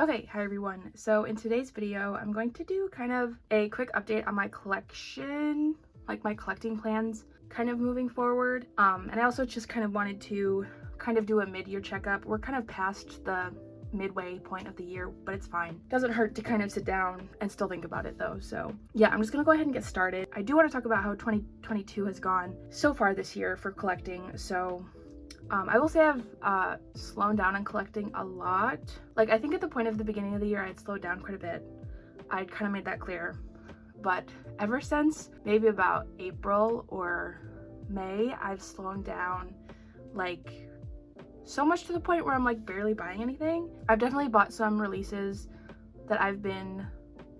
Okay, hi everyone. So in today's video, I'm going to do kind of a quick update on my collection, like my collecting plans kind of moving forward. And I also just kind of wanted to kind of do a mid-year checkup. We're kind of past the midway point of the year, but it's fine. Doesn't hurt to kind of sit down and still think about it though. So yeah, I'm just gonna go ahead and get started. I do want to talk about how 2022 has gone so far this year for collecting. So I will say I've slowed down on collecting a lot. Like, I think at the point of the beginning of the year, I'd slowed down quite a bit. I'd kind of made that clear. But ever since maybe about April or May, I've slowed down like so much to the point where I'm like barely buying anything. I've definitely bought some releases that I've been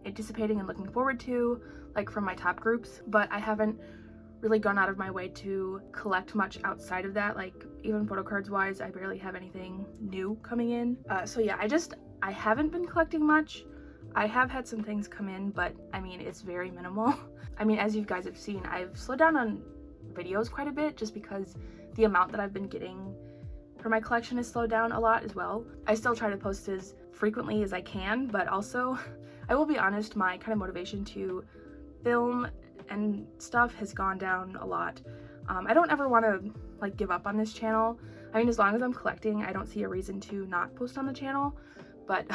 anticipating and looking forward to, like from my top groups, but I haven't really gone out of my way to collect much outside of that. Like even photo cards wise, I barely have anything new coming in. So yeah, I haven't been collecting much. I have had some things come in, but I mean, it's very minimal. I mean, as you guys have seen, I've slowed down on videos quite a bit just because the amount that I've been getting for my collection has slowed down a lot as well. I still try to post as frequently as I can, but also I will be honest, my kind of motivation to film and stuff has gone down a lot. I don't ever want to like give up on this channel. I mean, as long as I'm collecting, I don't see a reason to not post on the channel, but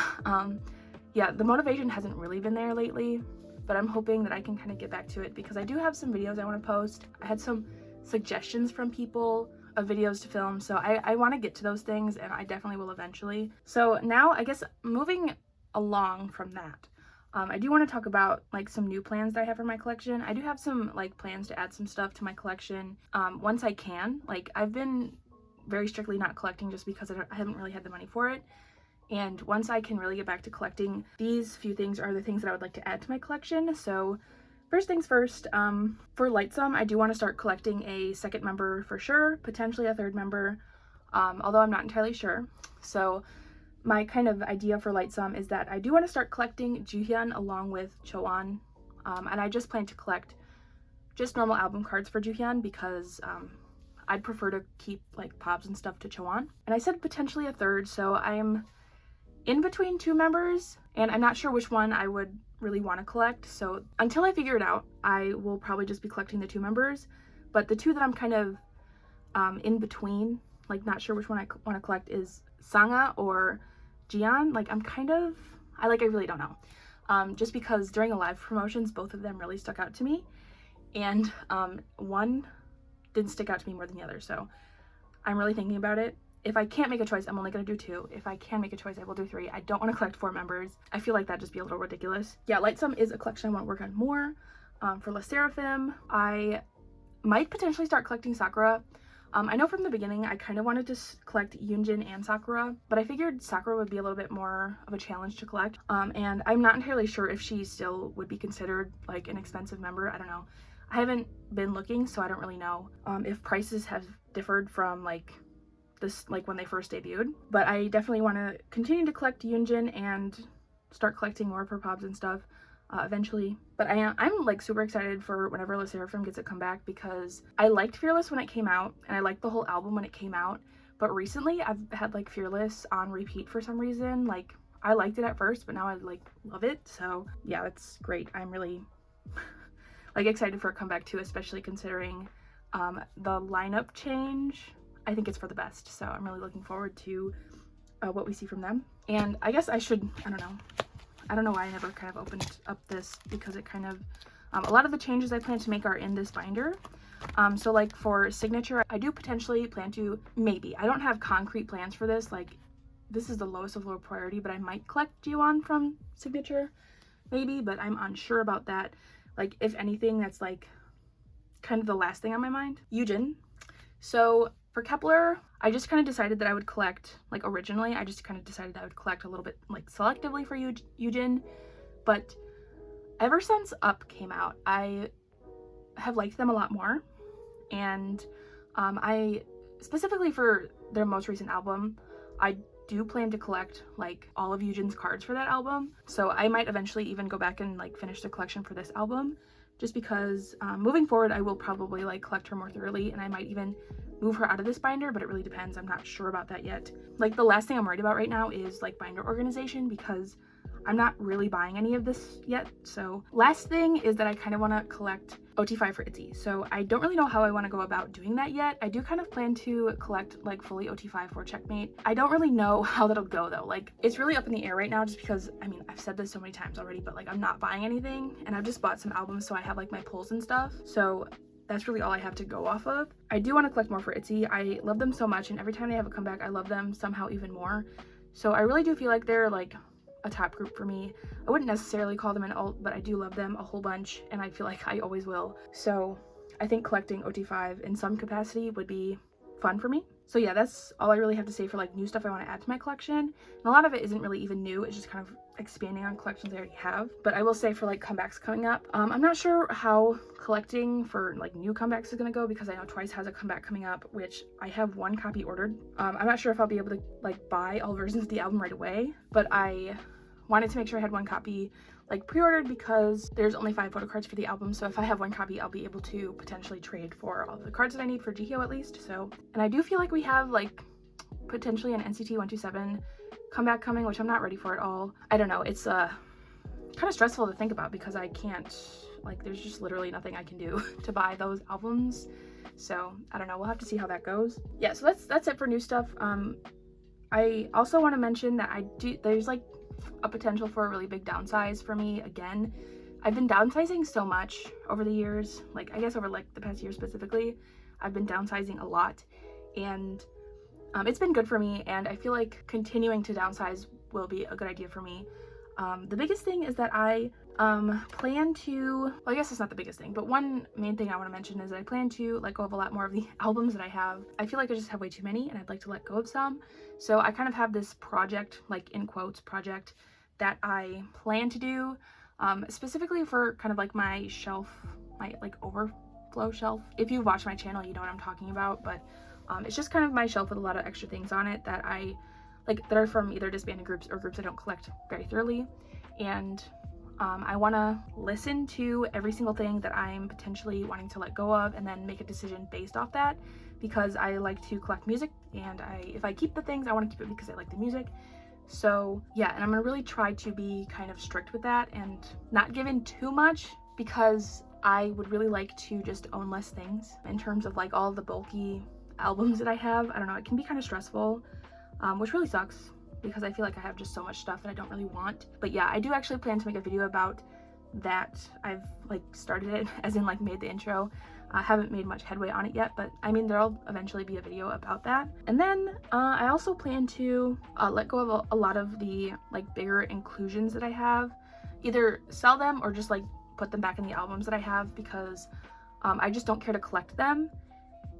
yeah, the motivation hasn't really been there lately, but I'm hoping that I can kind of get back to it because I do have some videos I want to post. I had some suggestions from people of videos to film, so I want to get to those things, and I definitely will eventually. So now I guess moving along from that, I do want to talk about like some new plans that I have for my collection. I do have some like plans to add some stuff to my collection once I can. Like, I've been very strictly not collecting just because I haven't really had the money for it. And once I can really get back to collecting, these few things are the things that I would like to add to my collection. So first things first, for Lightsum, I do want to start collecting a second member for sure, potentially a third member, although I'm not entirely sure. So my kind of idea for Lightsum is that I do want to start collecting Juhyun along with Choan, and I just plan to collect just normal album cards for Juhyun because I'd prefer to keep like pops and stuff to Choan. And I said potentially a third, so I'm in between two members, and I'm not sure which one I would really want to collect. So until I figure it out, I will probably just be collecting the two members. But the two that I'm kind of in between, like not sure which one I want to collect, is Sanga or Jian. Like I really don't know. Just because during the live promotions, both of them really stuck out to me, and one didn't stick out to me more than the other. So I'm really thinking about it. If I can't make a choice, I'm only going to do two. If I can make a choice, I will do three. I don't want to collect four members. I feel like that'd just be a little ridiculous. Yeah, Lightsum is a collection I want to work on more. For La Seraphim, I might potentially start collecting Sakura. I know from the beginning I kind of wanted to collect Yoonjin and Sakura, but I figured Sakura would be a little bit more of a challenge to collect. And I'm not entirely sure if she still would be considered like an expensive member. I don't know. I haven't been looking, so I don't really know if prices have differed from like when they first debuted. But I definitely want to continue to collect Yoonjin and start collecting more of her pops and stuff eventually. But I'm like super excited for whenever La Seraphim gets a comeback because I liked Fearless when it came out, and I liked the whole album when it came out. But recently I've had like Fearless on repeat for some reason. Like, I liked it at first, but now I like love it. So yeah, that's great. I'm really like excited for a comeback too, especially considering the lineup change. I think it's for the best, so I'm really looking forward to what we see from them. And I guess I don't know why I never kind of opened up this, because it kind of a lot of the changes I plan to make are in this binder. So like for Signature, I do potentially plan to, maybe, I don't have concrete plans for this, like this is the lowest of low priority, but I might collect Jiwon from Signature maybe, but I'm unsure about that. Like, if anything, that's like kind of the last thing on my mind. Yoonjin. So for Kepler, I just kind of decided that I would collect, like originally, I just kind of decided I would collect a little bit like selectively for Yoonjin, but ever since Up came out, I have liked them a lot more, and I, specifically for their most recent album, I do plan to collect like all of Yoonjin's cards for that album, so I might eventually even go back and like finish the collection for this album, just because moving forward I will probably like collect her more thoroughly, and I might even move her out of this binder, but it really depends. I'm not sure about that yet. Like, the last thing I'm worried about right now is like binder organization, because I'm not really buying any of this yet. So last thing is that I kind of want to collect OT5 for Itsy. So I don't really know how I want to go about doing that yet. I do kind of plan to collect like fully OT5 for Checkmate. I don't really know how that'll go though. Like, it's really up in the air right now, just because, I mean, I've said this so many times already, but like, I'm not buying anything, and I've just bought some albums, so I have like my pulls and stuff. So that's really all I have to go off of. I do want to collect more for Itsy. I love them so much, and every time they have a comeback, I love them somehow even more. So I really do feel like they're like a top group for me. I wouldn't necessarily call them an alt, but I do love them a whole bunch, and I feel like I always will. So I think collecting OT5 in some capacity would be fun for me. So yeah, that's all I really have to say for like new stuff I want to add to my collection. And a lot of it isn't really even new, it's just kind of expanding on collections I already have. But I will say for like comebacks coming up, I'm not sure how collecting for like new comebacks is gonna go, because I know Twice has a comeback coming up, which I have one copy ordered. I'm not sure if I'll be able to like buy all versions of the album right away, but I wanted to make sure I had one copy like pre-ordered, because there's only 5 photo cards for the album. So if I have one copy, I'll be able to potentially trade for all the cards that I need for GHO at least. So, and I do feel like we have like potentially an NCT 127 comeback coming, which I'm not ready for at all. I don't know, it's kind of stressful to think about, because I can't, like, there's just literally nothing I can do to buy those albums. So I don't know, we'll have to see how that goes. Yeah, so that's it for new stuff. I also want to mention that there's like a potential for a really big downsize for me again. I've been downsizing so much over the years, like I guess over like the past year specifically. I've been downsizing a lot, and it's been good for me, and I feel like continuing to downsize will be a good idea for me. The biggest thing is that I plan to, well, I guess it's not the biggest thing, but one main thing I want to mention is that I plan to let go of a lot more of the albums that I have. I feel like I just have way too many, and I'd like to let go of some. So I kind of have this project, like in quotes project, that I plan to do specifically for kind of like my shelf, my like overflow shelf. If you've watched my channel, you know what I'm talking about, but it's just kind of my shelf with a lot of extra things on it that I like, that are from either disbanded groups or groups I don't collect very thoroughly. And I want to listen to every single thing that I'm potentially wanting to let go of, and then make a decision based off that, because I like to collect music, and if I keep the things, I want to keep it because I like the music. So yeah, and I'm gonna really try to be kind of strict with that and not give in too much, because I would really like to just own less things in terms of like all the bulky albums that I have. I don't know, it can be kind of stressful, which really sucks, because I feel like I have just so much stuff that I don't really want. But yeah, I do actually plan to make a video about that. I've like started it, as in like made the intro. I haven't made much headway on it yet, but I mean, there'll eventually be a video about that. And then I also plan to let go of a lot of the like bigger inclusions that I have, either sell them or just like put them back in the albums that I have, because I just don't care to collect them.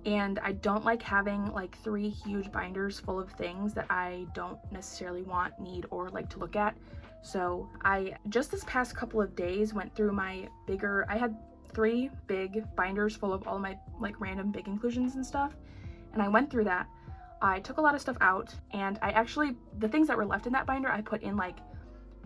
And I don't like having like 3 huge binders full of things that I don't necessarily want, need, or like to look at. So I just this past couple of days went through my bigger, I had 3 big binders full of all my like random big inclusions and stuff, and I went through that. I took a lot of stuff out, and I actually, the things that were left in that binder, I put in like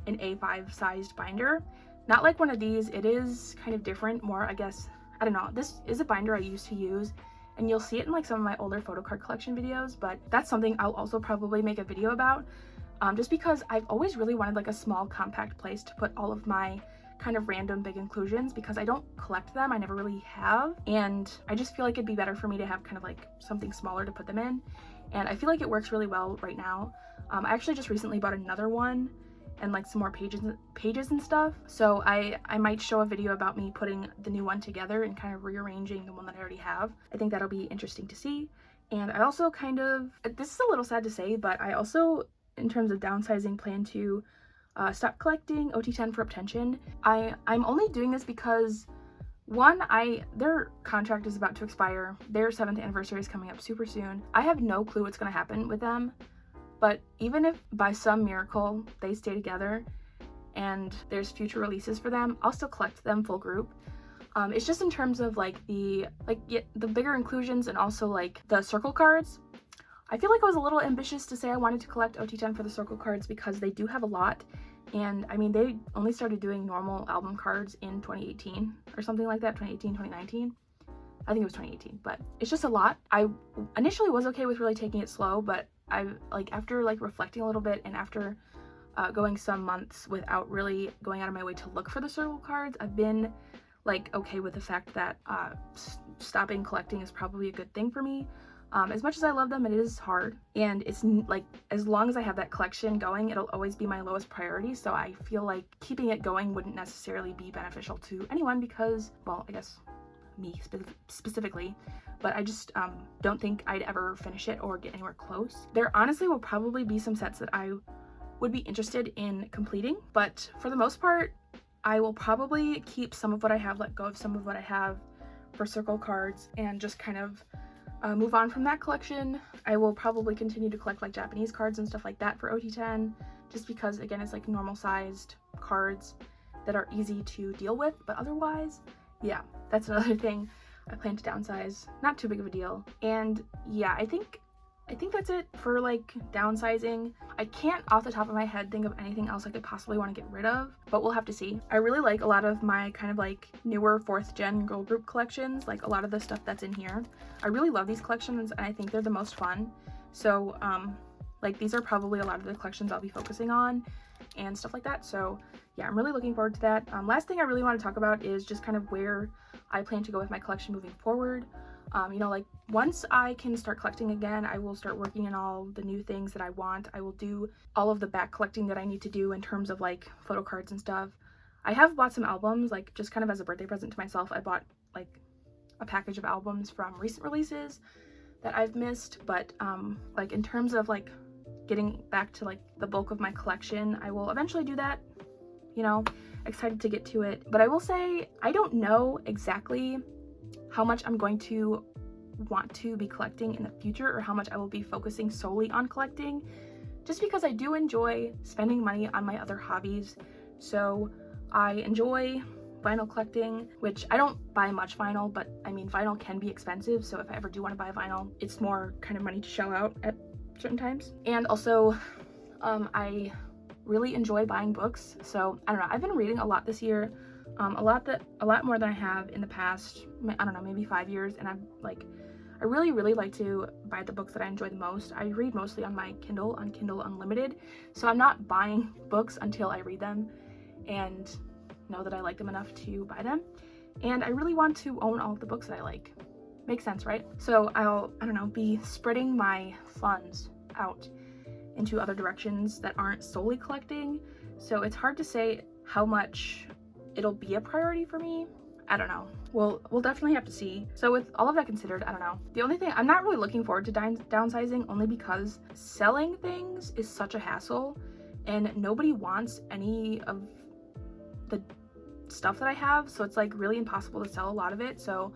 an A5 sized binder. Not like one of these, it is kind of different, more, I guess, I don't know. This is a binder I used to use, and you'll see it in like some of my older photo card collection videos, but that's something I'll also probably make a video about, just because I've always really wanted like a small compact place to put all of my kind of random big inclusions, because I don't collect them, I never really have, and I just feel like it'd be better for me to have kind of like something smaller to put them in, and I feel like it works really well right now. I actually just recently bought another one, and like some more pages and stuff, so I might show a video about me putting the new one together and kind of rearranging the one that I already have. I think that'll be interesting to see. And I also kind of, this is a little sad to say, but I also, in terms of downsizing, plan to stop collecting OT10 for Obtention. I'm only doing this because, one, their contract is about to expire. Their 7th anniversary is coming up super soon. I have no clue what's going to happen with them, but even if by some miracle they stay together and there's future releases for them, I'll still collect them full group. It's just in terms of like the bigger inclusions, and also like the circle cards. I feel like I was a little ambitious to say I wanted to collect OT10 for the circle cards, because they do have a lot, and I mean, they only started doing normal album cards in 2018 or something like that, 2018, 2019. I think it was 2018, but it's just a lot. I initially was okay with really taking it slow, but I like after like reflecting a little bit and after going some months without really going out of my way to look for the circle cards, I've been like okay with the fact that stopping collecting is probably a good thing for me. As much as I love them, it is hard, and it's like as long as I have that collection going, it'll always be my lowest priority. So I feel like keeping it going wouldn't necessarily be beneficial to anyone because, well, I guess me specifically, but I just don't think I'd ever finish it or get anywhere close. There honestly will probably be some sets that I would be interested in completing, but for the most part, I will probably keep some of what I have, let go of some of what I have for circle cards, and just kind of move on from that collection. I will probably continue to collect like Japanese cards and stuff like that for OT10, just because again it's like normal sized cards that are easy to deal with, but otherwise, yeah, that's another thing. I plan to downsize, not too big of a deal. And yeah, I think that's it for like downsizing. I can't off the top of my head think of anything else I could possibly want to get rid of, but we'll have to see. I really like a lot of my kind of like newer 4th gen girl group collections, like a lot of the stuff that's in here. I really love these collections and I think they're the most fun. So like these are probably a lot of the collections I'll be focusing on and stuff like that. So yeah, I'm really looking forward to that. Last thing I really want to talk about is just kind of where I plan to go with my collection moving forward. You know, like once I can start collecting again, I will start working on all the new things that I want. I will do all of the back collecting that I need to do in terms of like photo cards and stuff. I have bought some albums, like just kind of as a birthday present to myself. I bought like a package of albums from recent releases that I've missed, but like in terms of like getting back to like the bulk of my collection, I will eventually do that, you know, excited to get to it. But I will say, I don't know exactly how much I'm going to want to be collecting in the future or how much I will be focusing solely on collecting, just because I do enjoy spending money on my other hobbies. So I enjoy vinyl collecting, which I don't buy much vinyl, but I mean vinyl can be expensive, so if I ever do want to buy vinyl, it's more kind of money to shell out at certain times. And also I really enjoy buying books, so I don't know, I've been reading a lot this year. A lot more than I have in the past, I don't know, maybe 5 years, and I really like to buy the books that I enjoy the most. I read mostly on my Kindle, on Kindle Unlimited, so I'm not buying books until I read them and know that I like them enough to buy them. And I really want to own all of the books that I like. Makes sense, right? So I don't know, be spreading my funds out into other directions that aren't solely collecting. So it's hard to say how much it'll be a priority for me. I don't know. We'll definitely have to see. So with all of that considered, I don't know. The only thing, I'm not really looking forward to downsizing, only because selling things is such a hassle and nobody wants any of the stuff that I have. So it's like really impossible to sell a lot of it. So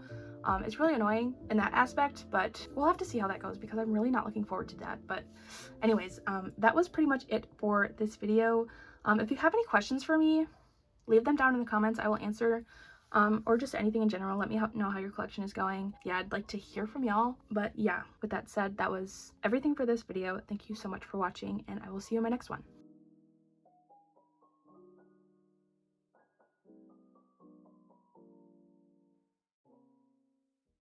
it's really annoying in that aspect, but we'll have to see how that goes because I'm really not looking forward to that. But anyways, that was pretty much it for this video. If you have any questions for me, leave them down in the comments. I will answer, or just anything in general. Let me know how your collection is going. Yeah, I'd like to hear from y'all. But yeah, with that said, that was everything for this video. Thank you so much for watching, and I will see you in my next one.